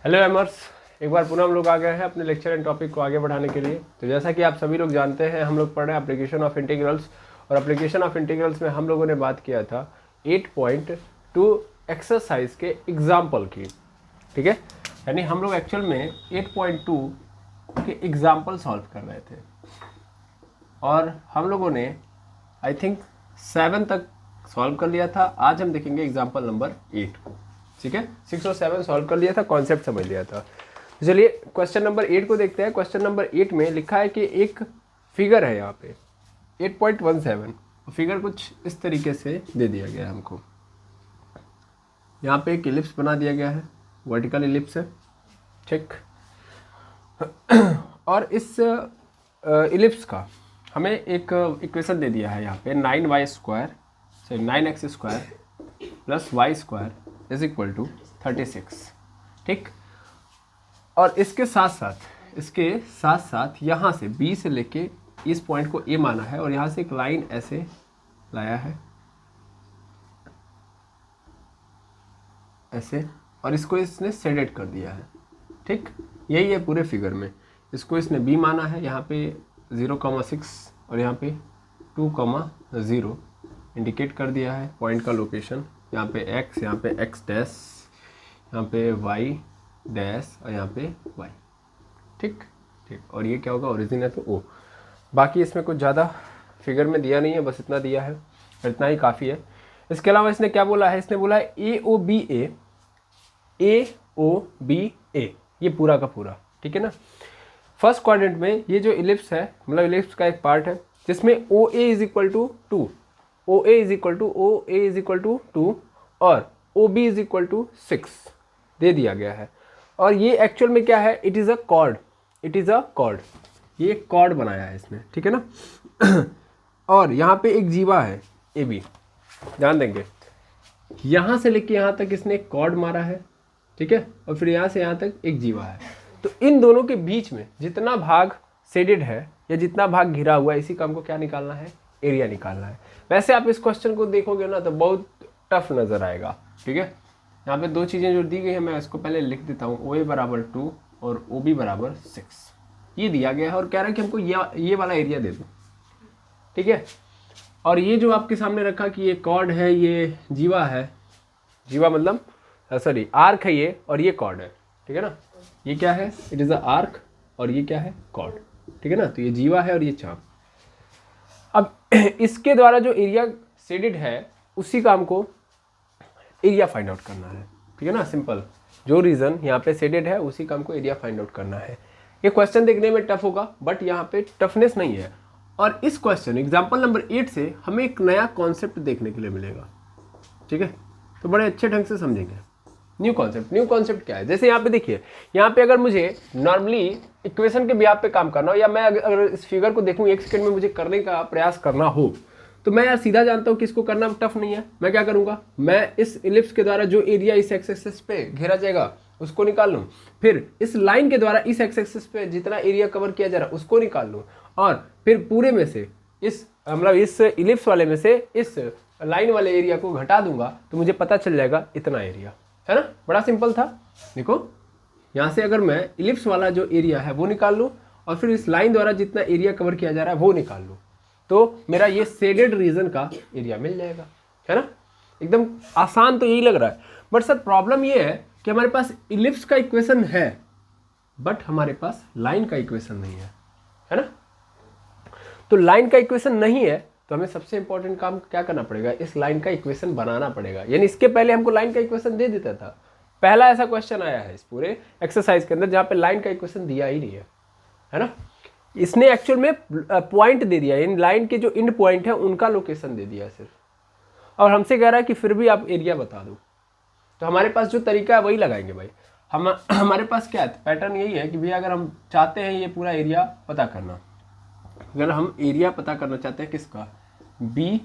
Hello एमर्स, एक बार पुनः हम लोग आ गए हैं अपने लेक्चर एंड टॉपिक को आगे बढ़ाने के लिए। तो जैसा कि आप सभी लोग जानते हैं, हम लोग पढ़ रहे हैं एप्लीकेशन ऑफ इंटीग्रल्स, और एप्लीकेशन ऑफ इंटीग्रल्स में हम लोगों ने बात किया था 8.2 एक्सरसाइज के एग्जाम्पल की। ठीक है, यानी हम लोग एक्चुअल में 8.2 के एग्जाम्पल सॉल्व कर रहे थे और हम लोगों ने आई थिंक 7 तक सॉल्व कर लिया था। आज हम देखेंगे एग्जाम्पल नंबर 8 को। ठीक है, 6 और 7 सॉल्व कर लिया था, कॉन्सेप्ट समझ लिया था। तो चलिए क्वेश्चन नंबर 8 को देखते हैं। क्वेश्चन नंबर 8 में लिखा है कि एक फिगर है यहाँ पे 8.17। फिगर कुछ इस तरीके से दे दिया गया है हमको। यहाँ पे एक इलिप्स बना दिया गया है, वर्टिकल इलिप्स है, ठीक। और इस इलिप्स का हमें एक इक्वेशन दे दिया है यहाँ पे 9x² plus y² is equal to 36। ठीक, और इसके साथ साथ यहाँ से B से लेके इस पॉइंट को A माना है और यहाँ से एक लाइन ऐसे लाया है, ऐसे, और इसको इसने शेडेड कर दिया है। ठीक, यही है पूरे फिगर में। इसको इसने B माना है, यहाँ पे 0,6 और यहाँ पे 2,0 इंडिकेट कर दिया है पॉइंट का लोकेशन। यहाँ पे x, यहाँ पे x डैश, यहाँ पे y डैश और यहाँ पे y। ठीक ठीक, और ये क्या होगा, ओरिजिन है तो O। बाकी इसमें कुछ ज़्यादा फिगर में दिया नहीं है, बस इतना दिया है और इतना ही काफ़ी है। इसके अलावा इसने क्या बोला है, इसने बोला है AOBA, ये पूरा का पूरा। ठीक है ना। फर्स्ट क्वाड्रेंट में ये जो इलिप्स है, मतलब इलिप्स का एक पार्ट है जिसमें OA is equal to 2, OA is equal to 2 और OB इज इक्वल टू 6 दे दिया गया है। और ये एक्चुअल में क्या है, इट इज़ अ कॉर्ड, ये एक कॉर्ड बनाया है इसने। ठीक है ना। और यहाँ पे एक जीवा है AB, ध्यान देंगे, यहाँ से लेके यहाँ तक इसने एक कॉर्ड मारा है। ठीक है, और फिर यहाँ से यहाँ तक एक जीवा है। तो इन दोनों के बीच में जितना भाग शेडेड है या जितना भाग घिरा हुआ है, इसी का हमको क्या निकालना है, एरिया निकालना है। वैसे आप इस क्वेश्चन को देखोगे ना तो बहुत टफ नज़र आएगा। ठीक है, यहाँ पे दो चीज़ें जो दी गई है मैं इसको पहले लिख देता हूँ। OA बराबर 2 और OB बराबर 6 ये दिया गया है और कह रहा है कि हमको ये वाला एरिया दे दो। ठीक है, और ये जो आपके सामने रखा कि ये कॉर्ड है, ये जीवा है, जीवा मतलब सॉरी आर्क है ये, और ये कॉर्ड है। ठीक है ना, ये क्या है, इट इज़ अ आर्क और ये क्या है, कॉर्ड। ठीक है ना, तो ये जीवा है और ये चाप। अब इसके द्वारा जो एरिया शेडेड है उसी का हमको एरिया फाइंड आउट करना है। ठीक है ना, सिंपल, जो रीजन यहाँ पे शेडेड है उसी का हमको एरिया फाइंड आउट करना है। ये क्वेश्चन देखने में टफ होगा बट यहाँ पे टफनेस नहीं है। और इस क्वेश्चन एग्जाम्पल नंबर 8 से हमें एक नया कॉन्सेप्ट देखने के लिए मिलेगा। ठीक है, तो बड़े अच्छे ढंग से समझेंगे। न्यू कॉन्सेप्ट क्या है, जैसे यहाँ पे देखिए, यहाँ पे अगर मुझे नॉर्मली इक्वेशन के बिहाफ पे काम करना हो या मैं अगर इस फिगर को देखूँ 1 सेकंड में मुझे करने का प्रयास करना हो तो मैं यार सीधा जानता हूँ कि इसको करना टफ नहीं है। मैं क्या करूँगा, मैं इस इलिप्स के द्वारा जो एरिया इस एक्स एक्सिस पे घेरा जाएगा उसको निकाल लूँ, फिर इस लाइन के द्वारा इस एक्स एक्सिस पे जितना एरिया कवर किया जा रहा है उसको निकाल लूँ, और फिर पूरे में से इस मतलब इस इलिप्स वाले में से इस लाइन वाले एरिया को घटा दूंगा तो मुझे पता चल जाएगा इतना एरिया, है ना। बड़ा सिंपल था। देखो, यहाँ से अगर मैं इलिप्स वाला जो एरिया है वो निकाल लूँ और फिर इस लाइन द्वारा जितना एरिया कवर किया जा रहा है वो निकाल लूँ तो मेरा ये शेडेड रीजन का एरिया मिल जाएगा, है ना। एकदम आसान तो यही लग रहा है, बट सर प्रॉब्लम ये है कि हमारे पास इलिप्स का इक्वेशन है बट हमारे पास लाइन का इक्वेशन नहीं है ना। तो लाइन का इक्वेशन नहीं है तो हमें सबसे इंपॉर्टेंट काम क्या करना पड़ेगा, इस लाइन का इक्वेशन बनाना पड़ेगा। यानी इसके पहले हमको लाइन का इक्वेशन दे देता था। पहला ऐसा क्वेश्चन आया है इस पूरे एक्सरसाइज के अंदर जहाँ पे लाइन का इक्वेशन दिया ही नहीं है ना। इसने एक्चुअल में पॉइंट दे दिया, इन लाइन के जो इंड पॉइंट है उनका लोकेशन दे दिया सिर्फ, और हमसे कह रहा है कि फिर भी आप एरिया बता दो। तो हमारे पास जो तरीका है वही लगाएंगे भाई। हमारे पास क्या है, पैटर्न यही है कि भैया अगर हम चाहते हैं ये पूरा एरिया पता करना, अगर हम एरिया पता करना चाहते हैं किसका, BAB,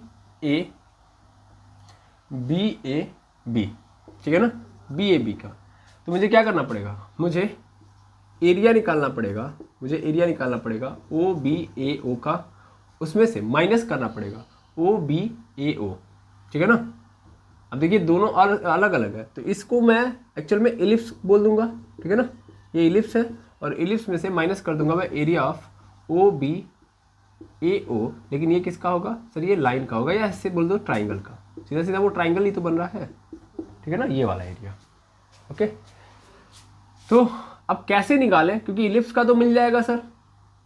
ठीक है ना, BAB का, तो मुझे क्या करना पड़ेगा, मुझे एरिया निकालना पड़ेगा OBAO का, उसमें से माइनस करना पड़ेगा OBAO। ठीक है ना, अब देखिए दोनों अलग अलग है, तो इसको मैं एक्चुअल में इलिप्स बोल दूंगा, ठीक है ना, ये इलिप्स है और इलिप्स में से माइनस कर दूंगा मैं एरिया ऑफ ओ बी ए ओ, लेकिन ये किसका होगा सर, ये लाइन का होगा, या इससे बोल दो ट्राइंगल का, सीधा सीधा वो ट्राइंगल ही तो बन रहा है, ठीक है ना, ये वाला एरिया। ओके, तो अब कैसे निकालें, क्योंकि इलिप्स का तो मिल जाएगा सर,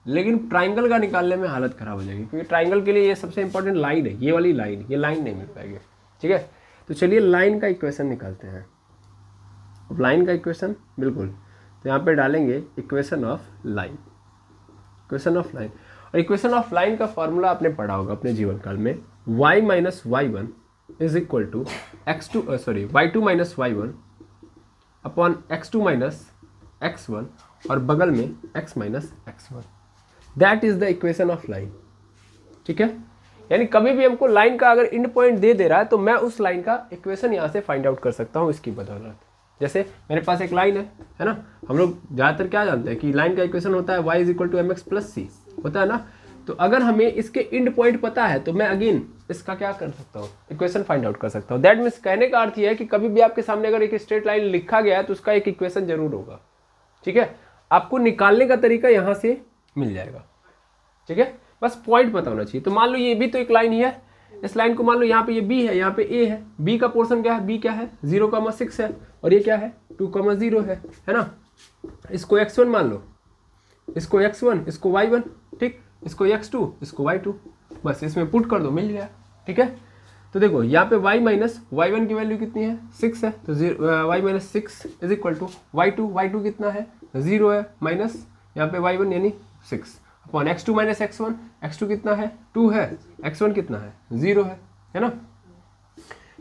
लेकिन ट्राइंगल का निकालने में हालत खराब हो जाएगी, क्योंकि ट्राइंगल के लिए ये सबसे इंपॉर्टेंट लाइन है, ये वाली लाइन, ये लाइन नहीं मिल पाएगी, ठीक है। तो चलिए लाइन का इक्वेशन निकालते हैं। अब लाइन का इक्वेशन बिल्कुल, तो यहाँ पे डालेंगे equation of line, equation of line. और इक्वेशन ऑफ लाइन का फॉर्मूला आपने पढ़ा होगा अपने जीवन काल में, y minus y one is equal to y2 minus y one upon x2 minus x1 और बगल में x minus x1, that is the equation of line, ठीक है। यानी कभी भी हमको लाइन का अगर एंड पॉइंट दे दे रहा है तो मैं उस लाइन का इक्वेशन यहाँ से फाइंड आउट कर सकता हूँ इसकी बदौलत। जैसे मेरे पास एक लाइन है ना, हम लोग ज़्यादातर क्या जानते हैं कि लाइन का इक्वेशन होता है y is equal to mx plus C, होता है ना। तो अगर हमें इसके एंड पॉइंट पता है तो मैं अगेन इसका क्या कर सकता हूँ, इक्वेशन फाइंड आउट कर सकता हूँ। दैट मीन्स कहने का अर्थ ये है कि कभी भी आपके सामने अगर एक स्ट्रेट लाइन लिखा गया है तो उसका एक इक्वेशन जरूर होगा, ठीक है। आपको निकालने का तरीका यहाँ से मिल जाएगा, ठीक है, बस पॉइंट पता होना चाहिए। तो मान लो ये भी तो एक लाइन ही है, इस लाइन को मान लो यहाँ पे ये b है, यहाँ पे a है, b का पोर्शन क्या है, b क्या है 0,6 है और ये क्या है 2,0 है ना। इसको x1 मान लो, इसको x1, इसको y1, ठीक, इसको x2, इसको y2, बस इसमें पुट कर दो, मिल गया, ठीक है। तो देखो यहाँ पे y माइनस y1 की वैल्यू कितनी है 6 है, तो y minus 6 is equal to y2 कितना है 0 है, माइनस यहाँ पे y1 यानी 6 upon x2 minus x1, x2 कितना है 2 है, x1 कितना है 0 है ना।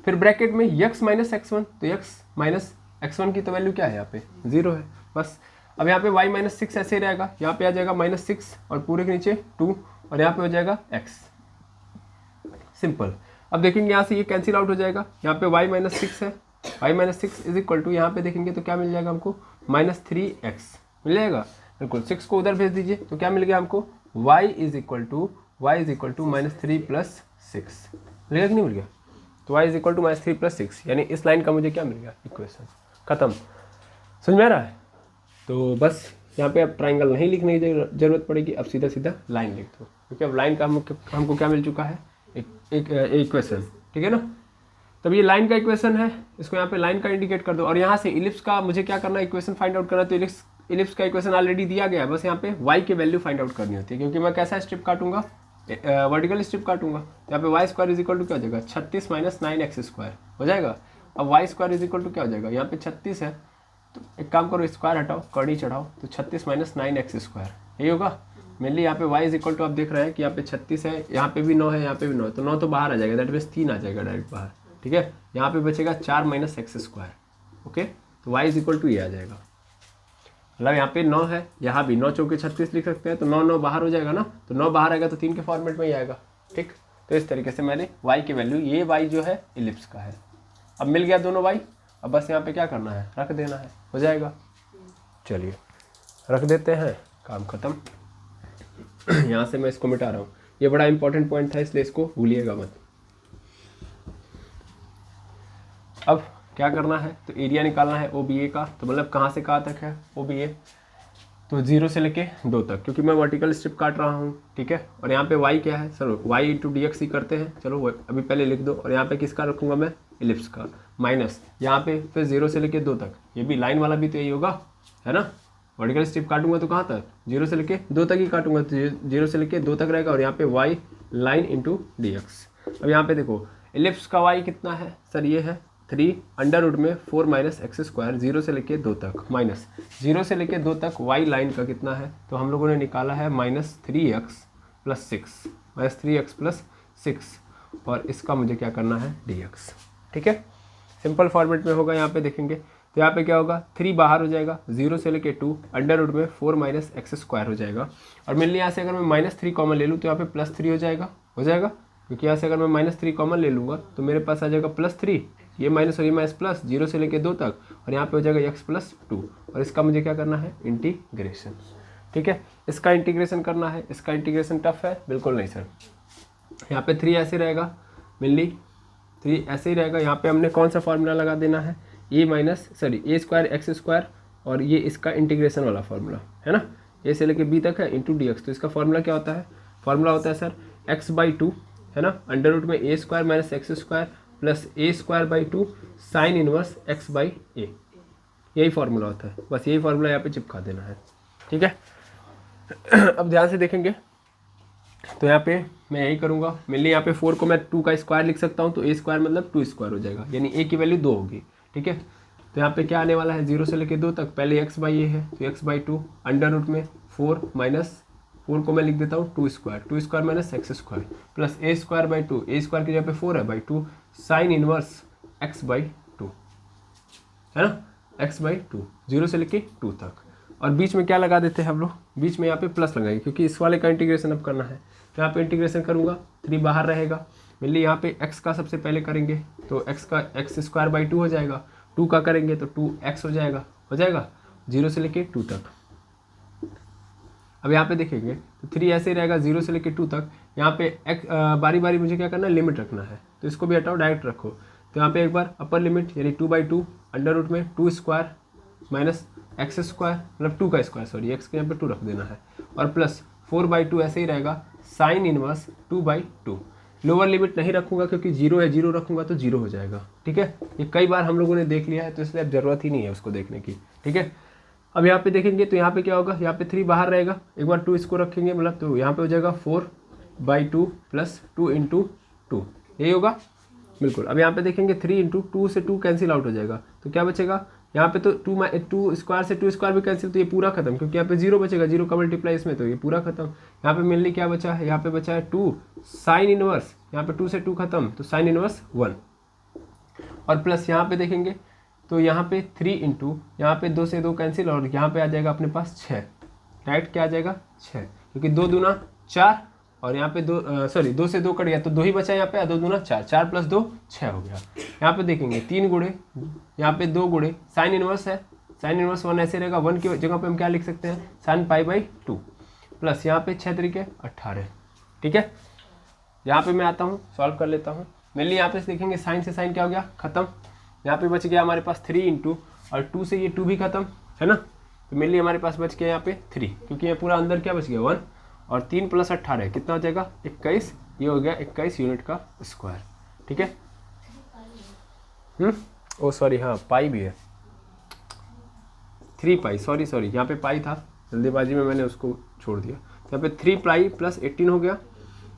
फिर ब्रैकेट में x माइनस x1, तो x माइनस x1 की तो वैल्यू क्या है यहाँ पे 0 है, बस। अब यहाँ पे y माइनस 6 ऐसे ही रहेगा, यहाँ पे आ जाएगा माइनस 6 और पूरे के नीचे 2 और यहाँ पे हो जाएगा x, सिंपल। अब देखेंगे यहाँ से ये कैंसिल आउट हो जाएगा, यहाँ पे y माइनस 6 है, y minus 6 is equal to यहाँ पे देखेंगे तो क्या मिल जाएगा हमको माइनस 3x मिल जाएगा, बिल्कुल। 6 को उधर भेज दीजिए तो क्या मिल गया हमको y is equal to minus 3 plus 6 मिल गया कि नहीं मिल गया। तो y is equal to minus 3 plus 6, यानी इस लाइन का मुझे क्या मिल गया इक्वेशन, खत्म। समझ में आ रहा है। तो बस यहाँ पे अब ट्राइंगल नहीं लिखने की जरूरत पड़ेगी, अब सीधा सीधा लाइन लिख दो, क्योंकि अब लाइन का हमको क्या मिल चुका है एक इक्वेशन, ठीक है ना। तब ये लाइन का इक्वेशन है, इसको यहाँ पे लाइन का इंडिकेट कर दो। और यहाँ से इलिप्स का मुझे क्या करना है, इक्वेशन फाइंड आउट करना है। तो इलिप्स का इक्वेशन ऑलरेडी दिया गया है, बस यहाँ पे y की वैल्यू फाइंड आउट करनी होती है, क्योंकि मैं कैसा स्ट्रिप काटूंगा, वर्टिकल स्ट्रिप काटूंगा। यहाँ पे y square is equal to क्या हो जाएगा 36 माइनस 9x स्क्वायर हो जाएगा। अब y square is equal to क्या हो जाएगा, यहाँ पे 36 है तो एक काम करो स्क्वायर हटाओ कड़ी चढ़ाओ, तो 36 माइनस 9x स्क्वायर यही होगा। मेनली यहाँ पे y इज इक्वल टू आप देख रहे हैं कि यहाँ पे 36 है, यहाँ पे भी 9 है, यहाँ पे भी 9 है, तो 9 तो बाहर आ जाएगा, दैट मीन्स 3 आ जाएगा डायरेक्ट बाहर, ठीक है। यहाँ पे बचेगा 4 माइनस x स्क्वायर, ओके। तो y इज इक्वल टू ये आ जाएगा, मतलब यहाँ पे 9 है, यहाँ भी 9 चौके 36 लिख सकते हैं, तो 9 बाहर हो जाएगा ना, तो 9 बाहर आएगा तो 3 के फॉर्मेट में ही आएगा, ठीक। तो इस तरीके से मैंने y की वैल्यू, ये y जो है इलिप्स का है, अब मिल गया दोनों y। अब बस यहाँ पे क्या करना है, रख देना है, हो जाएगा। चलिए रख देते हैं, काम खत्म। यहाँ से मैं इसको मिटा रहा हूँ, ये बड़ा इंपॉर्टेंट पॉइंट था इसलिए इसको भूलिएगा मत। अब क्या करना है, तो एरिया निकालना है OBA का, तो मतलब कहाँ से कहाँ तक है OBA, तो 0 से लेके 2 तक, क्योंकि मैं वर्टिकल स्ट्रिप काट रहा हूँ, ठीक है। और यहाँ पे y क्या है सर, y इंटू dx ही करते हैं, चलो अभी पहले लिख दो। और यहाँ पे किसका रखूँगा मैं, इलिप्स का, माइनस यहाँ पे फिर 0 से लेके 2 तक, ये भी लाइन वाला भी तो यही होगा, है ना। वर्टिकल स्ट्रिप काटूंगा तो कहाँ तक, 0 से लेके 2 तक ही काटूंगा, तो 0 से लेके 2 तक रहेगा। और यहाँ पे y लाइन इंटू dx। अब यहाँ पे देखो इलिप्स का y कितना है सर, ये है 3 अंडर रूट में 4 माइनस एक्स स्क्वायर, 0 से लेके 2 तक, माइनस 0 से लेके 2 तक y लाइन का कितना है, तो हम लोगों ने निकाला है minus 3x plus 6, minus 3x plus 6, और इसका मुझे क्या करना है dx, ठीक है। सिंपल फॉर्मेट में होगा, यहाँ पे देखेंगे तो यहाँ पे क्या होगा 3 बाहर हो जाएगा, 0 से लेके 2 अंडर रूट में 4 माइनस एक्स स्क्वायर हो जाएगा। और मेनली यहाँ से अगर मैं माइनस 3 कॉमन ले लूँ तो यहाँ पे प्लस 3 हो जाएगा, क्योंकि यहाँ से अगर मैं माइनस 3 कॉमन ले लूँगा तो मेरे पास आ जाएगा प्लस 3, ये माइनस और ये माइनस प्लस, 0 से लेके 2 तक, और यहाँ पे हो जाएगा x प्लस 2। और इसका मुझे क्या करना है, इंटीग्रेशन, ठीक है। इसका इंटीग्रेशन करना है, इसका इंटीग्रेशन टफ है, बिल्कुल नहीं सर। यहाँ पे 3 ऐसे रहेगा, मेनली 3 ऐसे ही रहेगा। यहाँ पे हमने कौन सा फार्मूला लगा देना है, ए स्क्वायर एक्स स्क्वायर, और ये इसका इंटीग्रेशन वाला फार्मूला है ना, ए से लेके बी तक है इंटू डी एक्स। तो इसका फार्मूला क्या होता है, फार्मूला होता है सर x/2 है ना, अंडर रूट में A square minus X square plus A square by 2 sine inverse x/a, यही फार्मूला होता है। बस यही फार्मूला यहाँ पे चिपका देना है, ठीक है। अब ध्यान से देखेंगे तो यहाँ पे मैं यही करूँगा, मेनली यहाँ पे 4 को मैं 2 का स्क्वायर लिख सकता हूँ, तो ए स्क्वायर मतलब 2 स्क्वायर हो जाएगा, यानी ए की वैल्यू 2 होगी, ठीक है। तो यहाँ पे क्या आने वाला है, 0 से लेके 2 तक, पहले x/a है तो x/2 अंडर रूट में 4 माइनस 4 को मैं लिख देता हूँ 2 square minus X square plus A square by 2, A square की जगह पे 4 है बाई 2 साइन इनवर्स x/2 है ना, x/2 0 से लेके 2 तक। और बीच में क्या लगा देते हैं हम लोग, बीच में यहाँ पे प्लस लगाएंगे क्योंकि इस वाले का इंटीग्रेशन अब करना है। तो यहाँ पे इंटीग्रेशन करूँगा, 3 बाहर रहेगा, मेनली यहाँ पे x का सबसे पहले करेंगे तो x का एक्स स्क्वायर बाई 2 हो जाएगा, 2 का करेंगे तो 2x हो जाएगा 0 से लेके 2 तक। अब यहाँ पे देखेंगे तो 3 ऐसे ही रहेगा 0 से लेके 2 तक। यहाँ पे बारी बारी मुझे क्या करना है, लिमिट रखना है, तो इसको भी हटाओ डायरेक्ट रखो। तो यहाँ पे एक बार अपर लिमिट यानी 2/2 अंडर रूट में 2 स्क्वायर माइनस एक्स स्क्वायर मतलब 2 का स्क्वायर, सॉरी एक्स के यहाँ पे 2 रख देना है, और प्लस 4/2 ऐसे ही रहेगा साइन इनवर्स 2/2। लोअर लिमिट नहीं रखूँगा क्योंकि 0 है, 0 रखूँगा तो 0 हो जाएगा, ठीक है। ये कई बार हम लोगों ने देख लिया है तो इसलिए अब ज़रूरत ही नहीं है उसको देखने की, ठीक है। अब यहाँ पे देखेंगे तो यहाँ पे क्या होगा, यहाँ पे 3 बाहर रहेगा, एक बार 2 इसको रखेंगे मतलब, तो यहाँ पे हो जाएगा 4/2 प्लस 2 × 2, यही होगा बिल्कुल। अब यहाँ पे देखेंगे 3 × 2 से 2 कैंसिल आउट हो जाएगा, तो क्या बचेगा यहाँ पे, तो 2 स्क्वायर से 2 स्क्वायर भी कैंसिल, तो ये पूरा खत्म, क्योंकि यहाँ पे 0 बचेगा, 0 का मल्टीप्लाई इसमें, तो ये पूरा खत्म। यहाँ पे मेनली क्या बचा है, यहाँ पे बचा है 2 साइन इनवर्स, यहाँ पे 2 से 2 खत्म, तो साइन इनवर्स 1, और प्लस यहाँ पे देखेंगे तो यहाँ पे 3 × यहाँ पे 2 से 2 कैंसिल, और यहाँ पे आ जाएगा अपने पास 6, राइट, क्या आ जाएगा 6, क्योंकि 2 दूना 4, और यहाँ पे 2 से 2 कट गया तो 2 ही बचा यहाँ पे, 2 दूना 4, 4 + 2 6 हो गया। यहाँ पे देखेंगे 3 गुणे, यहाँ पे 2 गुणे साइन इनवर्स है, साइन इनवर्स 1 ऐसे रहेगा, 1 की जगह पे हम क्या लिख सकते हैं, साइन π/2 प्लस यहाँ पे 6 × 3 = 18, ठीक है। यहाँ पे मैं आता हूँ, सॉल्व कर लेता हूँ। मेनली यहाँ पे देखेंगे साइन से साइन क्या हो गया, खत्म। यहाँ पे बच गया हमारे पास 3 × और 2 से ये 2 भी खत्म है ना, तो मेनली हमारे पास बच गया यहाँ पे 3, क्योंकि ये पूरा अंदर क्या बच गया 1, और 3 + 18 कितना हो जाएगा 21, ये हो गया 21 यूनिट का स्क्वायर, ठीक है। ओ सॉरी, हाँ पाई भी है, 3 पाई, सॉरी यहाँ पे पाई था, जल्दीबाजी में मैंने उसको छोड़ दिया। तो यहाँ पे 3 पाई + 18 हो गया,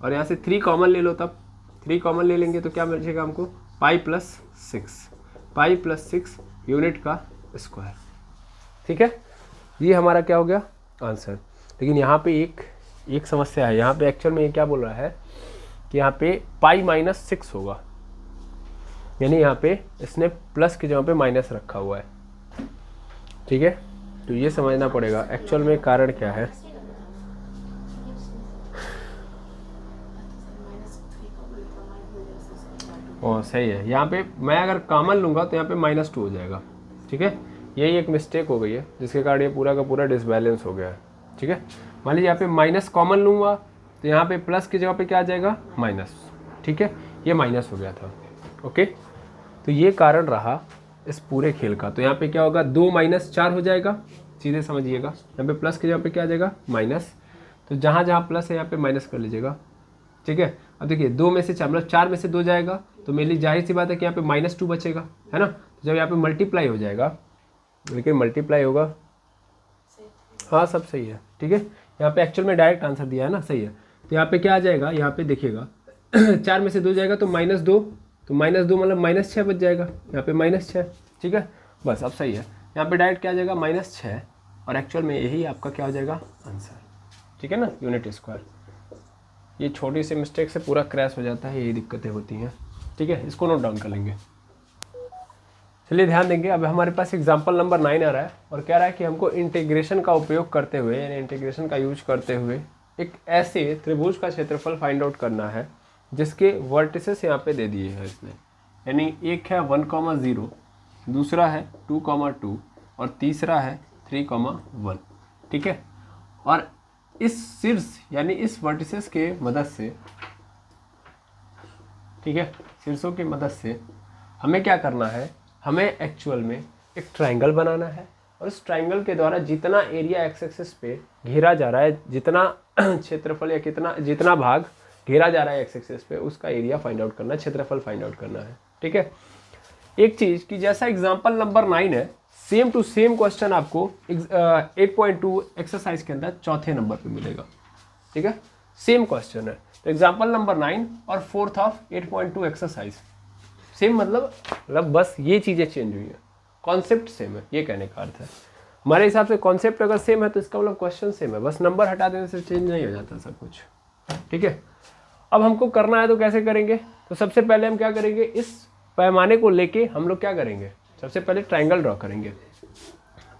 और यहाँ से 3 कॉमन ले लो, तब 3 कॉमन ले लेंगे तो क्या बचेगा हमको, पाई + 6 यूनिट का स्क्वायर, ठीक है। ये हमारा क्या हो गया आंसर। लेकिन यहाँ पे एक समस्या है, यहाँ पे एक्चुअल में ये क्या बोल रहा है कि यहाँ पे π-6 होगा, यानी यहाँ पे इसने प्लस की जगह पे माइनस रखा हुआ है, ठीक है। तो ये समझना पड़ेगा एक्चुअल में कारण क्या है। और सही है, यहाँ पे मैं अगर कॉमन लूँगा तो यहाँ पे -2 हो जाएगा, ठीक है। यही एक मिस्टेक हो गई है जिसके कारण ये पूरा का पूरा डिसबैलेंस हो गया है, ठीक है। मान लीजिए यहाँ पे माइनस कॉमन लूँगा तो यहाँ पे प्लस की जगह पे क्या आ जाएगा माइनस, ठीक है, ये माइनस हो गया था, ओके। तो ये कारण रहा इस पूरे खेल का। तो यहाँ पे क्या होगा, 2 - 4 हो जाएगा, सीधे समझिएगा। यहाँ पे प्लस की जगह पे क्या आ जाएगा माइनस, तो जहाँ जहाँ प्लस है यहाँ पे माइनस कर लीजिएगा, ठीक है। अब देखिए 2 में से 4 मतलब 4 में से 2 जाएगा, तो मेरी जाहिर सी बात है कि यहाँ पे -2 बचेगा, है ना। तो जब यहाँ पे मल्टीप्लाई हो जाएगा, लेकिन मल्टीप्लाई होगा, हाँ सब सही है, ठीक है। यहाँ पे एक्चुअल में डायरेक्ट आंसर दिया है ना, सही है। तो यहाँ पे क्या आ जाएगा, यहाँ पे देखिएगा 4 में से 2 जाएगा तो -2, तो -2 मतलब -6 बच जाएगा, यहाँ पे -6, ठीक है। बस अब सही है, यहाँ पे डायरेक्ट क्या आ जाएगा -6, और एक्चुअल में यही आपका क्या हो जाएगा आंसर, ठीक है ना, यूनिट स्क्वायर। ये छोटी सी मिस्टेक से पूरा क्रैश हो जाता है, यही दिक्कतें होती हैं, ठीक है। इसको नोट डाउन कर लेंगे। चलिए ध्यान देंगे, अब हमारे पास एग्जाम्पल नंबर 9 आ रहा है, और कह रहा है कि हमको इंटीग्रेशन का उपयोग करते हुए, यानी इंटीग्रेशन का यूज करते हुए एक ऐसे त्रिभुज का क्षेत्रफल फाइंड आउट करना है जिसके वर्टिसेस यहाँ पे दे दिए हैं इसने, यानी एक है 1,0, दूसरा है 2,2 और तीसरा है 3,1, ठीक है। और इस शीर्ष यानी इस वर्टिसेस के मदद से ठीक है। शीर्षों की मदद से हमें क्या करना है, हमें एक्चुअल में एक ट्रायंगल बनाना है और उस ट्रायंगल के द्वारा जितना एरिया एक्स एक्सिस पे घेरा जा रहा है, जितना क्षेत्रफल या जितना भाग घेरा जा रहा है एक्स एक्सिस पे, उसका एरिया फाइंड आउट करना है, क्षेत्रफल फाइंड आउट करना है। ठीक है। एक चीज़ कि जैसा एग्जाम्पल नंबर 9 है, सेम टू सेम क्वेश्चन आपको 8.2 एक्सरसाइज के अंदर चौथे नंबर पे मिलेगा। ठीक है, सेम क्वेश्चन है। तो एग्जाम्पल नंबर 9 और 4th ऑफ 8.2 एक्सरसाइज सेम, मतलब बस ये चीज़ें चेंज हुई है, कॉन्सेप्ट सेम है, ये कहने का अर्थ है। हमारे हिसाब से कॉन्सेप्ट अगर सेम है तो इसका मतलब क्वेश्चन सेम है, बस नंबर हटा देने से चेंज नहीं हो जाता सब कुछ। ठीक है, अब हमको करना है तो कैसे करेंगे, तो सबसे पहले हम क्या करेंगे, इस पैमाने को लेके हम लोग क्या करेंगे, सबसे पहले ट्रायंगल ड्रॉ करेंगे।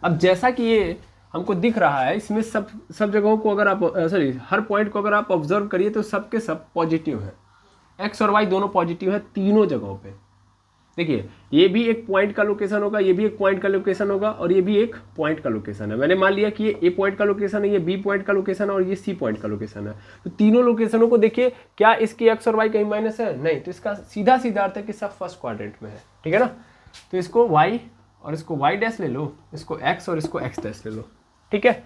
अब जैसा कि ये हमको दिख रहा है, इसमें सब जगहों को अगर आप हर पॉइंट को अगर आप ऑब्जर्व करिए तो सब के सब पॉजिटिव है, एक्स और वाई दोनों पॉजिटिव है तीनों जगहों पे। देखिए, ये भी एक पॉइंट का लोकेशन होगा, ये भी एक पॉइंट का लोकेशन होगा और ये भी एक पॉइंट का लोकेशन है। मैंने मान लिया कि ये ए पॉइंट का लोकेशन है, ये बी पॉइंट का लोकेशन है और ये सी पॉइंट का लोकेशन है। तो तीनों लोकेशनों को देखिए, क्या इसकी एक्स और वाई कहीं माइनस है, नहीं, तो इसका सीधा सीधा अर्थ है कि सब फर्स्ट क्वाड्रेंट में है। ठीक है ना, तो इसको वाई और इसको वाई डैश ले लो, इसको एक्स और इसको एक्स डैश ले लो। ठीक है,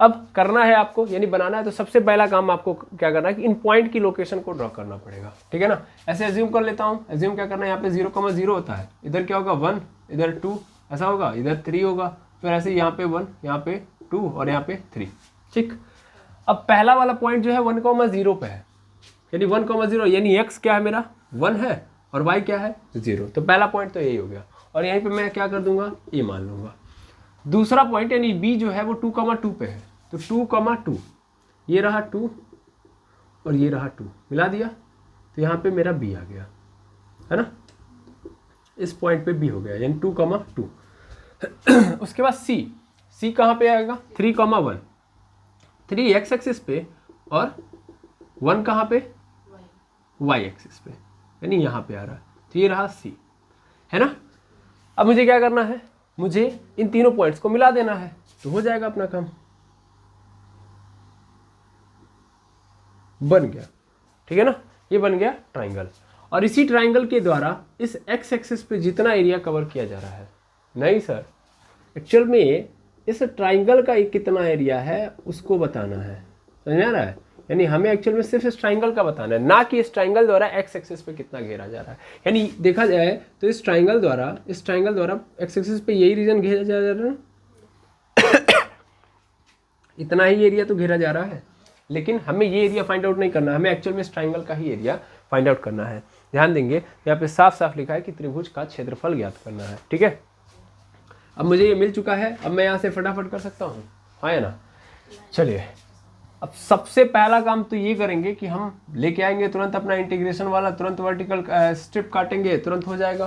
अब करना है आपको, यानी बनाना है, तो सबसे पहला काम आपको क्या करना है कि इन पॉइंट की लोकेशन को ड्रॉ करना पड़ेगा। ठीक है ना, ऐसे एज्यूम कर लेता हूँ, एज्यूम क्या करना है, यहाँ पे 0,0 होता है, इधर क्या होगा 1, इधर 2 ऐसा होगा, इधर 3 होगा, फिर ऐसे यहाँ पे 1, यहाँ पे 2 और यहाँ पे 3। ठीक, अब पहला वाला पॉइंट जो है 1,0 पे है, यानी 1,0 यानी एक्स क्या है मेरा 1 है और वाई क्या है 0, तो पहला पॉइंट तो यही हो गया। और यहीं पे मैं क्या कर दूंगा, ये मान लूंगा। दूसरा पॉइंट यानी बी जो है वो 2,2 पे है, तो 2,2 ये रहा 2 और ये रहा 2 मिला दिया, तो यहाँ पे मेरा बी आ गया, है ना, इस पॉइंट पे बी हो गया, यानी 2,2। उसके बाद सी कहाँ पे आएगा, 3,1, 3 एक्स एक्सिस पे और 1 कहाँ पे, वाई एक्सिस पे, यानी यहाँ पे आ रहा है, तो ये रहा सी, है ना। अब मुझे क्या करना है, मुझे इन तीनों पॉइंट्स को मिला देना है, तो हो जाएगा अपना काम, बन गया। ठीक है ना, ये बन गया ट्रायंगल। और इसी ट्रायंगल के द्वारा इस एक्स एक्सिस पे जितना एरिया कवर किया जा रहा है, नहीं सर, एक्चुअल में इस ट्रायंगल का कितना एरिया है उसको बताना है, समझ में आ रहा है, यानी हमें एक्चुअल में सिर्फ इस ट्रायंगल का बताना है, ना कि इस ट्रायंगल द्वारा एक्स एक्सिस पे कितना घेरा जा रहा है। यानी देखा जाए तो इस ट्रायंगल द्वारा एक्स एक्सिस पे यही रीजन घेरा जा रहा है इतना ही एरिया तो घेरा जा रहा है, लेकिन हमें ये एरिया फाइंड आउट नहीं करना, हमें एक्चुअल में इस ट्रायंगल का ही एरिया फाइंड आउट करना है। ध्यान देंगे, यहाँ पे साफ साफ लिखा है कि त्रिभुज का क्षेत्रफल ज्ञात करना है। ठीक है, अब मुझे ये मिल चुका है, अब मैं यहाँ से फटाफट कर सकता हूँ, हाँ या ना। चलिए, अब सबसे पहला काम तो ये करेंगे कि हम लेके आएंगे तुरंत अपना इंटीग्रेशन वाला, तुरंत वर्टिकल स्ट्रिप काटेंगे, तुरंत हो जाएगा।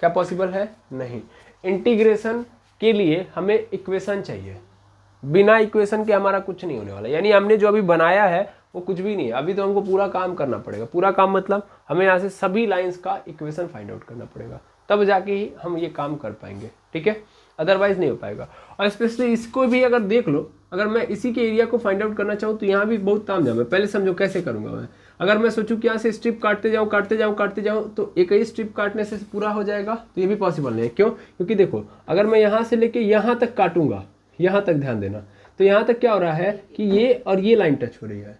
क्या पॉसिबल है, नहीं। इंटीग्रेशन के लिए हमें इक्वेशन चाहिए, बिना इक्वेशन के हमारा कुछ नहीं होने वाला। यानी हमने जो अभी बनाया है वो कुछ भी नहीं है, अभी तो हमको पूरा काम करना पड़ेगा। पूरा काम मतलब हमें यहाँ से सभी लाइंस का इक्वेशन फाइंड आउट करना पड़ेगा, तब जाके ही हम ये काम कर पाएंगे। ठीक है, अदरवाइज नहीं हो पाएगा। और स्पेशली इसको भी अगर देख लो, अगर मैं इसी के एरिया को फाइंड आउट करना चाहूँ तो यहाँ भी बहुत तामझाम है। पहले समझो कैसे करूँगा मैं। अगर मैं सोचूं कि यहाँ से स्ट्रिप काटते जाऊँ तो एक ही स्ट्रिप काटने से पूरा हो जाएगा, तो ये भी पॉसिबल नहीं है। क्यों? क्योंकि देखो, अगर मैं यहाँ से लेके यहाँ तक काटूंगा, यहाँ तक ध्यान देना, तो यहाँ तक क्या हो रहा है कि ये और ये लाइन टच हो रही है,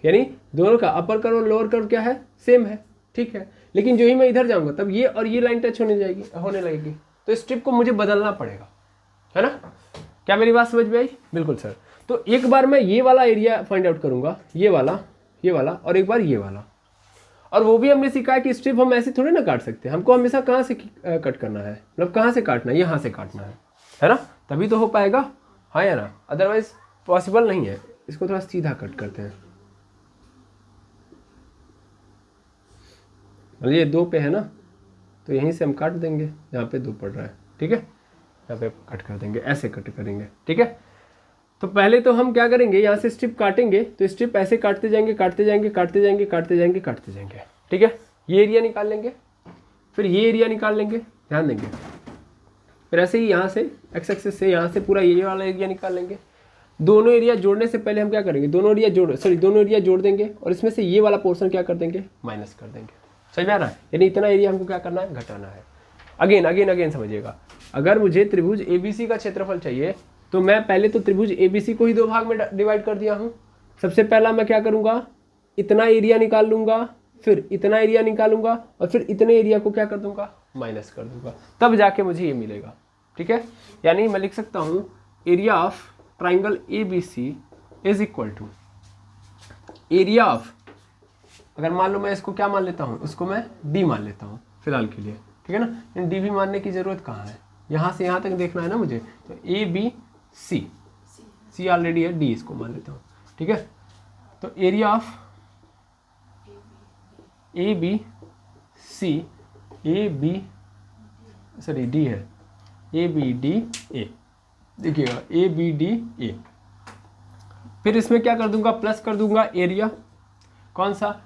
यानी दोनों का अपर कर्व और लोअर कर्व क्या है, सेम है। ठीक है, लेकिन जो ही मैं इधर जाऊँगा तब ये और ये लाइन टच होने लगेगी, तो स्ट्रिप को मुझे बदलना पड़ेगा, है ना। क्या मेरी बात समझ में आई? बिल्कुल सर। तो एक बार मैं ये वाला एरिया फाइंड आउट करूंगा, ये वाला और एक बार ये वाला। और वो भी हमने सीखा है कि स्ट्रिप हम ऐसे थोड़ी ना काट सकते, हमको हमेशा कहाँ से कट करना है, मतलब कहाँ से काटना है, यहाँ से काटना है ना, तभी तो हो पाएगा, हाँ या ना, अदरवाइज पॉसिबल नहीं है। इसको थोड़ा सीधा कट करते हैं, ये 2 पे है ना, तो यहीं से हम काट देंगे जहाँ पे 2 पड़ रहा है। ठीक है, यहाँ पे कट कर देंगे, ऐसे कट करेंगे। ठीक है, तो पहले तो हम क्या करेंगे, यहाँ से स्ट्रिप काटेंगे, तो स्ट्रिप ऐसे काटते जाएंगे। ठीक है, ये एरिया निकाल लेंगे, फिर ये एरिया निकाल लेंगे, ध्यान देंगे। फिर ऐसे ही यहाँ से एक्स एक्सिस से यहाँ से पूरा ये वाला एरिया निकाल लेंगे। दोनों एरिया जोड़ने से पहले हम क्या करेंगे, दोनों एरिया जोड़ देंगे और इसमें से ये वाला पोर्शन क्या कर देंगे, माइनस कर देंगे। समझ में आ रहा है? यानी इतना एरिया हमको क्या करना है, घटाना है। अगेन समझिएगा, अगर मुझे त्रिभुज ABC का क्षेत्रफल चाहिए तो मैं पहले तो त्रिभुज ABC को ही दो भाग में डिवाइड कर दिया हूँ। सबसे पहला मैं क्या करूँगा, इतना एरिया निकाल लूँगा, फिर इतना एरिया निकालूंगा और फिर इतने एरिया को क्या कर दूंगा, माइनस कर दूंगा, तब जाके मुझे ये मिलेगा। ठीक है, यानी मैं लिख सकता हूँ area of triangle ABC is equal to area of, अगर मान लो मैं इसको क्या मान लेता हूँ, इसको मैं D मान लेता हूँ फिलहाल के लिए, ठीक है ना। D भी मानने की ज़रूरत कहाँ है, यहाँ से यहाँ तक देखना है ना मुझे, तो ABC, C ऑलरेडी है, D इसको मान लेता हूँ। ठीक है, तो एरिया ऑफ D है ABDA, देखिएगा ABDA। फिर इसमें क्या कर दूंगा, प्लस कर दूंगा एरिया कौन सा,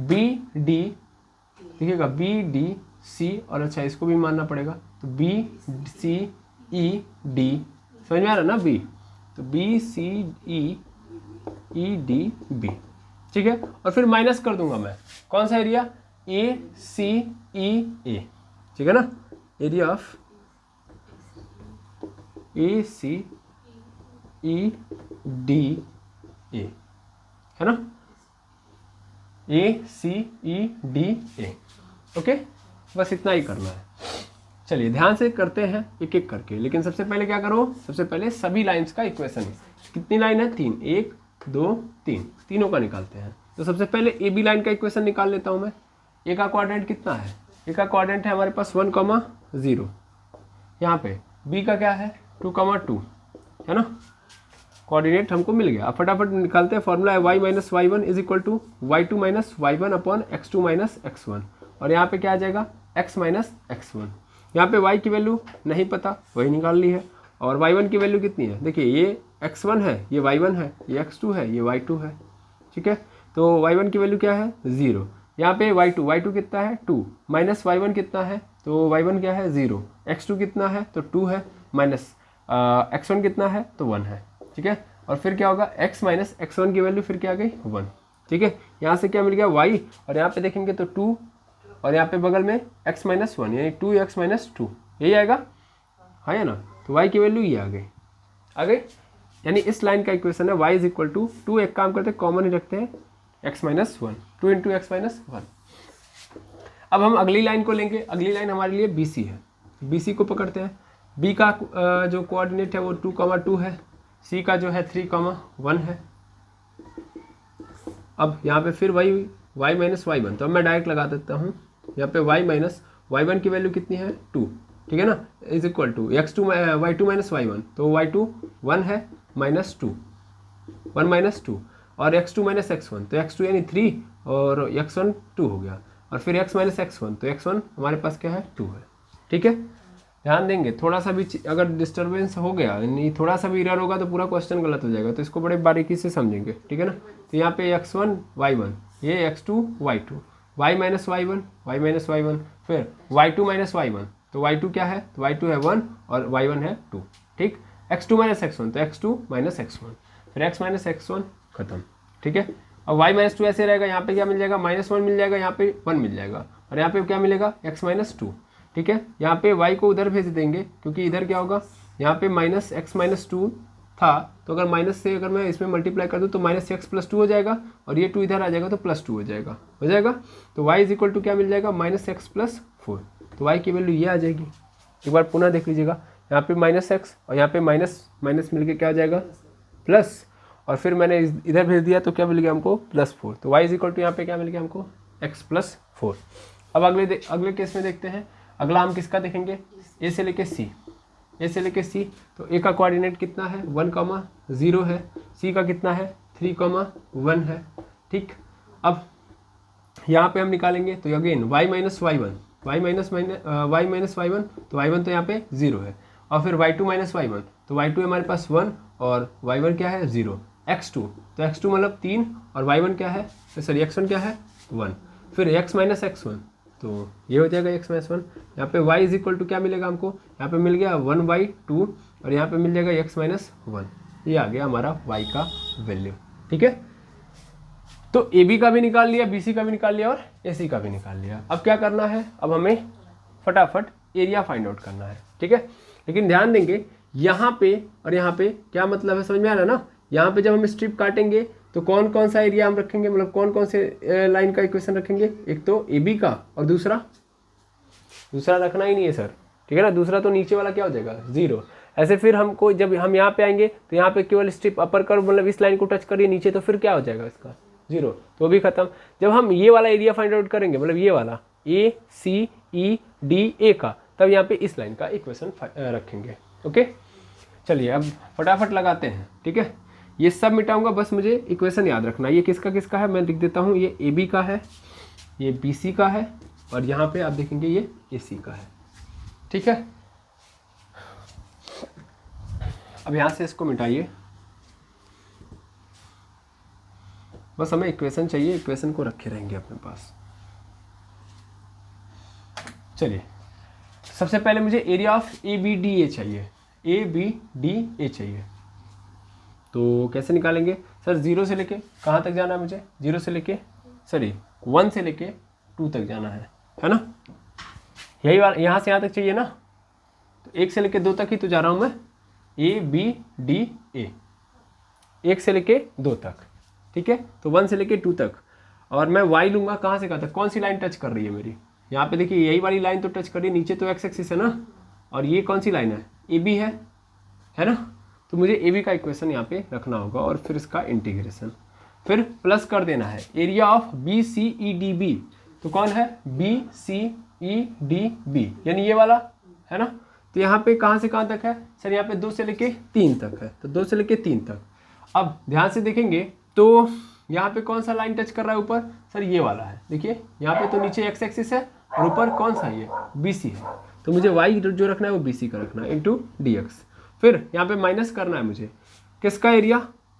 BD, देखिएगा BDC, और अच्छा इसको भी मानना पड़ेगा, तो BCED, समझ में आ रहा ना, B, तो BCEDB। ठीक है, और फिर माइनस कर दूंगा मैं कौन सा एरिया, ACEA, ठीक है ना, एरिया ऑफ ACEDA है ना, ACEDA। ओके, बस इतना ही करना है। चलिए ध्यान से करते हैं एक एक करके, लेकिन सबसे पहले क्या करो, सबसे पहले सभी लाइंस का इक्वेशन, कितनी लाइन है, 3, 1 2 3, तीनों का निकालते हैं। तो सबसे पहले AB लाइन का इक्वेशन निकाल लेता हूँ मैं। A का क्वाड्रेंट कितना है, A का क्वाड्रेंट है हमारे पास 1, 0। यहाँ पे B का क्या है 2, 2 है ना, कोऑर्डिनेट हमको मिल गया। अब फटाफट निकालते हैं, फॉर्मूला है y minus y1 is equal to y2 minus y1 upon x2 minus x1, और यहाँ पे क्या आ जाएगा x माइनस x1। यहाँ पे y की वैल्यू नहीं पता, वही निकाल ली है, और y1 की वैल्यू कितनी है, देखिए ये x1 है, ये y1 है, ये x2 है, ये y2 है। ठीक है, तो y1 की वैल्यू क्या है 0, यहाँ पे y2 कितना है 2, माइनस y1 कितना है, तो y1 क्या है 0, x2 कितना है तो 2 है, माइनस x1 कितना है तो 1 है। ठीक है, और फिर क्या होगा x माइनस x1 की वैल्यू फिर क्या आ गई 1। ठीक है, यहाँ से क्या मिल गया y, और यहाँ पे देखेंगे तो 2, और यहाँ पे बगल में x माइनस 1 यानी 2x माइनस 2, यही आएगा, हाँ या ना, तो y की वैल्यू ये आ गई। यानी इस लाइन का इक्वेशन है y इज इक्वल टू 2, एक काम करते हैं कॉमन ही रखते हैं, x minus 1, 2 into x minus 1। अब हम अगली लाइन को लेंगे, अगली लाइन हमारे लिए BC है, BC को पकड़ते हैं। B का जो कोऑर्डिनेट है वो 2, 2 है, C का जो है 3, 1 है। अब यहाँ पे फिर वही y माइनस y1, तो अब मैं डायरेक्ट लगा देता हूँ, यहाँ पे y माइनस y1 की वैल्यू कितनी है 2, ठीक है ना, is equal to y2 minus y1, तो y2 1 है, माइनस 2, 1 माइनस 2, और x2 माइनस x1, तो x2 यानी 3 और x1 2 हो गया, और फिर x माइनस x1, तो x1 हमारे पास क्या है 2 है। ठीक है, ध्यान देंगे, थोड़ा सा भी अगर डिस्टर्बेंस हो गया, यानी थोड़ा सा भी एरर होगा तो पूरा क्वेश्चन गलत हो जाएगा, तो इसको बड़े बारीकी से समझेंगे। ठीक है ना, तो यहाँ पे x1 y1, ये x2 y2, y minus y1, y minus y1, फिर y2 माइनस y1, तो y2 क्या है, तो y2 है 1 और y1 है 2। ठीक, x2 माइनस x1, तो x2 माइनस x1, फिर x माइनस x1 खत्म। ठीक है, और y माइनस 2 ऐसे रहेगा, यहाँ पे क्या मिल जाएगा -1 मिल जाएगा, यहाँ पे 1 मिल जाएगा, और यहाँ पे क्या मिलेगा x माइनस 2। ठीक है, यहाँ पे y को उधर भेज देंगे, क्योंकि इधर क्या होगा, यहाँ पे माइनस x माइनस 2 था, तो अगर माइनस से अगर मैं इसमें मल्टीप्लाई कर दूँ तो माइनस x प्लस 2 हो जाएगा, और ये 2 इधर आ जाएगा तो प्लस 2 हो जाएगा, तो y इज इक्वल टू क्या मिल जाएगा -x प्लस 4, तो y की वैल्यू ये आ जाएगी। एक बार पुनः देख लीजिएगा, यहाँ पे -x और यहाँ पे माइनस माइनस मिलके क्या हो जाएगा प्लस, और फिर मैंने इधर भेज दिया तो क्या मिल गया हमको +4, तो y इज इक्वल टू यहाँ पे क्या मिल गया हमको x प्लस 4। अब अगले केस में देखते हैं, अगला हम किसका देखेंगे, A से लेके C, तो A का कोऑर्डिनेट कितना है 1, 0 है, C का कितना है 3, 1 है। ठीक, अब यहाँ पे हम निकालेंगे, तो अगेन y माइनस y1, तो y1 तो यहाँ पे 0 है, और फिर y2 माइनस y1, तो y2 हमारे पास 1 और y1 क्या है 0, x2, तो x2 मतलब 3 और y1 क्या है, सॉरी x1 क्या है 1, फिर x माइनस x1, तो ये हो जाएगा x माइनस 1। यहाँ पे y इज इक्वल टू क्या मिलेगा हमको, यहाँ पे मिल गया 1/2, और यहाँ पे मिल जाएगा x माइनस 1, ये आ गया हमारा y का वैल्यू। ठीक है, तो ए बी का भी निकाल लिया, बी सी का भी निकाल लिया और ए सी का भी निकाल लिया। अब क्या करना है, अब हमें फटाफट एरिया फाइंड आउट करना है, ठीक है। लेकिन ध्यान देंगे यहाँ पे और यहाँ पे क्या मतलब है, समझ में आ रहा है ना। यहाँ पे जब हम स्ट्रिप काटेंगे तो कौन कौन सा एरिया हम रखेंगे, मतलब कौन कौन से लाइन का इक्वेशन रखेंगे, एक तो ए बी का और दूसरा रखना ही नहीं है सर, ठीक है ना। दूसरा तो नीचे वाला क्या हो जाएगा 0। ऐसे फिर हमको जब हम यहाँ पे आएंगे तो यहाँ पे केवल स्ट्रिप अपर कर्व मतलब इस लाइन को टच करिए नीचे, तो फिर क्या हो जाएगा इसका 0, तो भी खत्म। जब हम ये वाला एरिया फाइंड आउट करेंगे, मतलब ये वाला ए सी ई डी ए का, तब यहाँ पे इस लाइन का इक्वेशन रखेंगे। ओके चलिए अब फटाफट लगाते हैं, ठीक है। ये सब मिटाऊंगा, बस मुझे इक्वेशन याद रखना। ये किसका किसका है मैं लिख देता हूँ, ये ए बी का है, ये बी सी का है, और यहाँ पे आप देखेंगे ये ए सी का है, ठीक है। अब यहाँ से इसको मिटाइए, बस हमें इक्वेशन चाहिए, इक्वेशन को रखे रहेंगे अपने पास। चलिए सबसे पहले मुझे area of A B D A चाहिए, ए बी डी ए चाहिए। तो कैसे निकालेंगे सर, 0 से लेके कहाँ तक जाना है मुझे, 0 से लेके 1 से लेके 2 तक जाना है ना। यही वाला यहाँ से यहाँ तक चाहिए ना, तो 1 से लेके 2 तक ही तो जा रहा हूँ मैं, ए बी डी ए, 1 से लेके 2 तक, ठीक है। तो 1 से लेके 2 तक, और मैं y लूँगा कहाँ से कहाँ तक, कौन सी लाइन टच कर रही है मेरी, यहाँ पे देखिए यही वाली लाइन तो टच कर रही है, नीचे तो x एक्सिस है ना, और ये कौन सी लाइन है, ए बी है ना। तो मुझे ए बी का इक्वेशन यहाँ पे रखना होगा, और फिर इसका इंटीग्रेशन, फिर प्लस कर देना है area of B C E D B. तो कौन है, B C E D B, यानी ये वाला है ना। तो यहाँ पे कहाँ से कहाँ तक है सर, यहाँ पे 2 से लेके 3 तक है, तो 2 से लेके 3 तक। अब ध्यान से देखेंगे तो यहाँ पे कौन सा लाइन टच कर रहा है ऊपर, सर ये वाला है, देखिए यहाँ पे तो नीचे x एक्सिस है और ऊपर कौन सा ये BC है, तो मुझे y जो रखना है वो BC का रखना है इंटू dx। फिर यहाँ पे माइनस करना है मुझे किसका एरिया,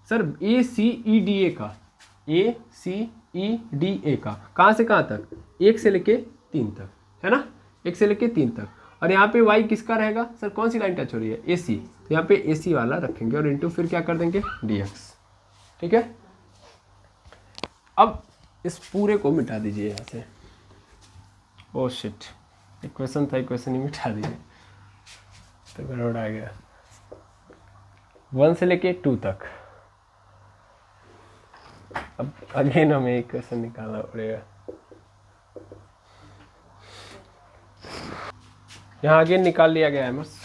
सर ACEDA का, ACEDA का, कहाँ से कहाँ तक, 1 से लेके 3 तक, है ना, 1 से लेके 3 तक। और यहाँ पे y किसका रहेगा सर, कौन सी लाइन टच हो रही है, AC, तो यहाँ पे AC वाला रखेंगे और इंटू फिर क्या कर देंगे dx, ठीक है। अब इस पूरे को मिटा दीजिए यहाँ से, ओह शिट, इक्वेशन था, इक्वेशन ही मिटा दीजिए, तो गड़बड़ आ गया। 1 से लेके 2 तक, अब अगेन हमें इक्वेशन निकालना पड़ेगा। यहाँ अगेन निकाल लिया गया है बस,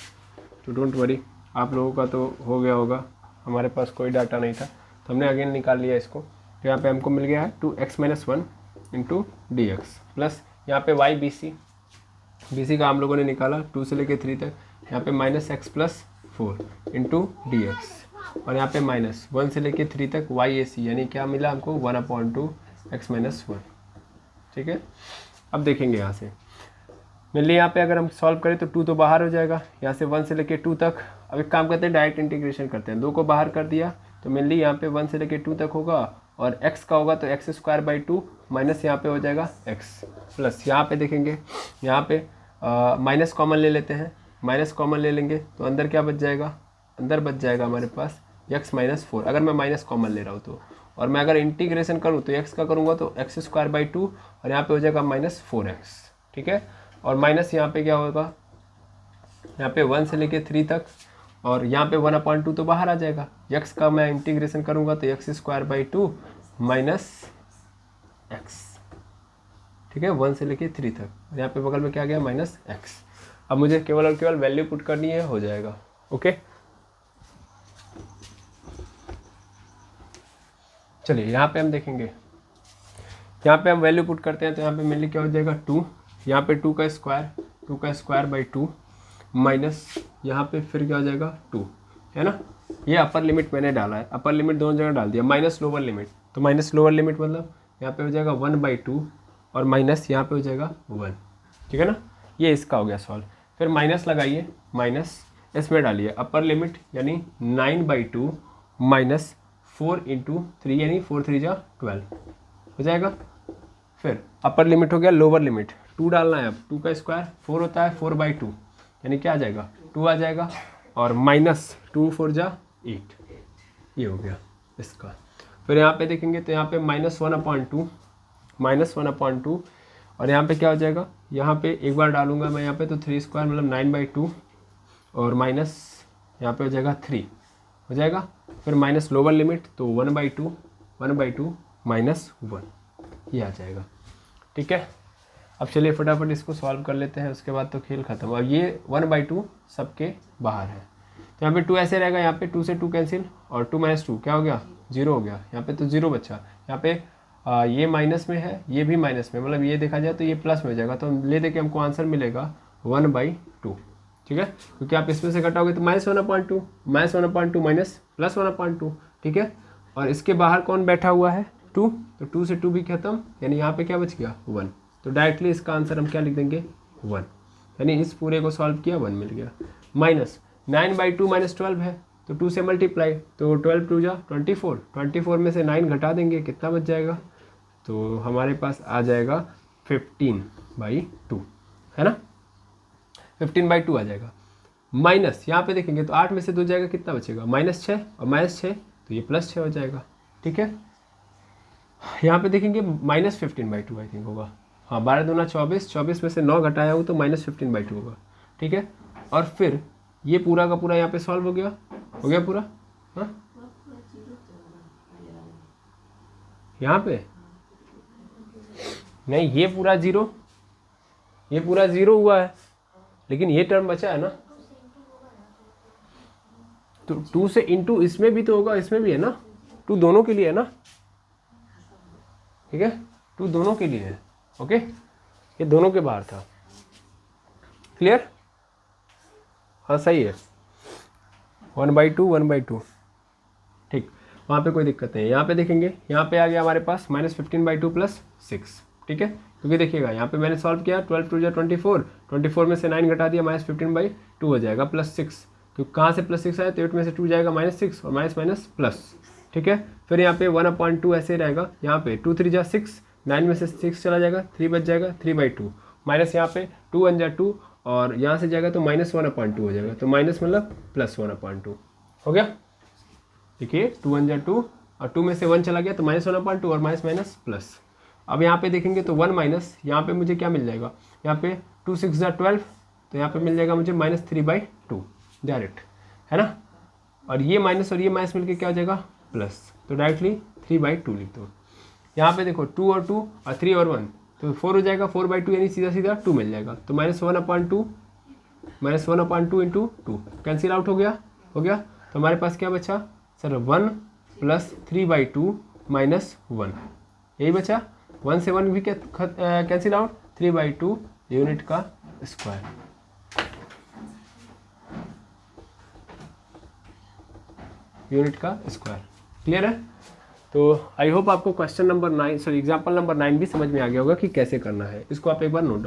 तो डोंट वरी, आप लोगों का तो हो गया होगा, हमारे पास कोई डाटा नहीं था, तो हमने अगेन निकाल लिया इसको। तो यहाँ पे हमको मिल गया है 2x-1 into D x, plus यहाँ पे y बी सी का हम लोगों ने निकाला 2 से लेके 3 तक, यहाँ पे -x+4 इंटू डी एक्स, और यहाँ पे -1 से लेके 3 तक y/AC, यानी क्या मिला हमको 1/2x-1, ठीक है। अब देखेंगे यहाँ से मेनली, यहाँ पे अगर हम सॉल्व करें तो 2 तो बाहर हो जाएगा, यहाँ से 1 से लेके 2 तक। अब एक काम करते हैं, डायरेक्ट इंटीग्रेशन करते हैं, 2 को बाहर कर दिया तो मेनली यहाँ पे 1 से लेके 2 तक होगा, और x का होगा तो x² माइनस यहाँ पे हो जाएगा x, प्लस यहाँ पे देखेंगे, यहाँ पे माइनस कॉमन ले लेते हैं, माइनस कॉमन ले लेंगे तो अंदर क्या बच जाएगा, अंदर बच जाएगा हमारे पास x-4, अगर मैं माइनस कॉमन ले रहा हूँ तो। और मैं अगर इंटीग्रेशन करूँ तो x का करूँगा तो x² और यहाँ पे हो जाएगा -4x, ठीक है। और माइनस यहाँ पे क्या होगा, यहाँ पे 1 से लेके 3 तक, और यहाँ पे 1/2 तो बाहर आ जाएगा, x का मैं इंटीग्रेशन करूँगा तो x² माइनस x, ठीक है, 1 से लेके 3 तक, यहाँ पे बगल में क्या गया -x। अब मुझे केवल और केवल वैल्यू पुट करनी है, हो जाएगा। ओके चलिए यहाँ पे हम देखेंगे, यहाँ पे हम वैल्यू पुट करते हैं तो यहाँ पे मेनली क्या हो जाएगा 2, यहाँ पे 2 का स्क्वायर 2 माइनस यहाँ पे फिर क्या हो जाएगा 2, है ना। ये अपर लिमिट मैंने डाला है, अपर लिमिट दोनों जगह डाल दिया, माइनस लोअर लिमिट, तो माइनस लोअर लिमिट मतलब यहाँ पे हो जाएगा 1/2 और माइनस यहाँ पे हो जाएगा 1, ठीक है ना। ये इसका हो गया सॉल्व। फिर माइनस लगाइए, माइनस इसमें डालिए अपर लिमिट यानी 9/2 माइनस 4 × 3 यानी 4 3 जा 12 हो जाएगा। फिर अपर लिमिट हो गया, लोअर लिमिट 2 डालना है, अब 2 का स्क्वायर 4 होता है, 4/2 यानी क्या आ जाएगा 2 आ जाएगा, और माइनस 2 4 जा 8, ये हो गया इसका। फिर यहाँ पे देखेंगे तो यहाँ पे -1/2 -1/2 और यहाँ पे क्या हो जाएगा, यहाँ पे एक बार डालूंगा मैं यहाँ पे तो 3 स्क्वायर मतलब 9/2 और माइनस यहाँ पे हो जाएगा 3 हो जाएगा। फिर माइनस लोअर लिमिट तो 1/2 -1 ये आ जाएगा। ठीक है, अब चलिए फटाफट इसको सॉल्व कर लेते हैं, उसके बाद तो खेल खत्म। अब ये 1/2 सबके बाहर है तो यहाँ पे 2 ऐसे रहेगा, यहाँ पे 2 से 2 कैंसिल और 2 - 2 क्या हो गया 0 हो गया, यहाँ पे तो 0 बचा। यहाँ पे ये माइनस में है, ये भी माइनस में, मतलब ये देखा जाए तो ये प्लस में हो जाएगा, तो हम ले दे के हमको आंसर मिलेगा 1/2। ठीक है, क्योंकि आप इसमें से घटाओगे तो -1/2 -1/2 माइनस +1/2। ठीक है, और इसके बाहर कौन बैठा हुआ है 2, तो 2 से 2 भी खत्म, यानी यहाँ पे क्या बच गया 1। तो डायरेक्टली इसका आंसर हम क्या लिख देंगे 1, यानी इस पूरे को सॉल्व किया 1 मिल गया। माइनस 9/2 -12 है तो 2 से मल्टीप्लाई, तो 12 2 जा 24, 24 में से 9 घटा देंगे कितना बच जाएगा, तो हमारे पास आ जाएगा 15/2 है ना, 15/2 आ जाएगा। माइनस यहाँ पे देखेंगे तो 8 में से 2 जाएगा कितना बचेगा -6 और -6 तो ये +6 हो जाएगा। ठीक है, यहाँ पे देखेंगे -15/2 आई थिंक होगा, हाँ 12 दूना 24, 24 में से 9 घटाया हो तो -15/2 होगा। ठीक है, और फिर ये पूरा का पूरा यहाँ पे सॉल्व हो गया पूरा। हाँ यहाँ पे नहीं, ये पूरा 0, ये पूरा 0 हुआ है, लेकिन ये टर्म बचा है ना, तो 2 से इंटू इसमें भी तो होगा, इसमें भी है ना, 2 दोनों के लिए है ना। ठीक है, 2 दोनों के लिए है। ओके, ये दोनों के बाहर था। क्लियर, हाँ सही है, 1/2 ठीक, वहाँ पे कोई दिक्कत नहीं है। यहाँ पे देखेंगे, यहाँ पे आ गया हमारे पास -15/2 + 6। ठीक है, क्योंकि देखिएगा यहाँ पे मैंने सॉल्व किया 12 2 जा 24, 24 में से 9 घटा दिया -15/2 हो जाएगा +6, क्योंकि कहाँ से +6 आया तो 8 में से 2 जाएगा -6 और माइनस माइनस प्लस। ठीक है, फिर यहाँ पे 1/2 ऐसे रहेगा, यहाँ पे 2 3 जा 6, 9 में से 6 चला जाएगा, 3 बच जाएगा 3/2 माइनस यहाँ पे 2 1 जा 2 और यहाँ से जाएगा तो -1/2 हो जाएगा, तो माइनस मतलब +1/2 हो गया। देखिए 2 1 जा 2 और 2 में से 1 चला गया तो -1/2 और माइनस माइनस प्लस। अब यहाँ पे देखेंगे तो 1 माइनस यहाँ पे मुझे क्या मिल जाएगा, यहाँ पे 2 6 जा 12 तो यहाँ पे मिल जाएगा मुझे -3/2 डायरेक्ट, है ना। और ये माइनस मिलके क्या हो जाएगा प्लस, तो डायरेक्टली 3/2 लिख दो। यहाँ पे देखो 2 और 2 और 3 और 1 तो 4 हो जाएगा, 4/2 यानी सीधा सीधा 2 मिल जाएगा, तो -1/2 इंटू 2 कैंसिल आउट हो गया। तो हमारे पास क्या बचा सर 1 + 3/2 - 1 यही बचा। 1 से 1 भी कैंसिल आउट, 3/2 यूनिट का स्क्वायर। क्लियर है। तो आई होप आपको क्वेश्चन नंबर 9 एग्जाम्पल नंबर 9 भी समझ में आ गया होगा कि कैसे करना है। इसको आप एक बार नोट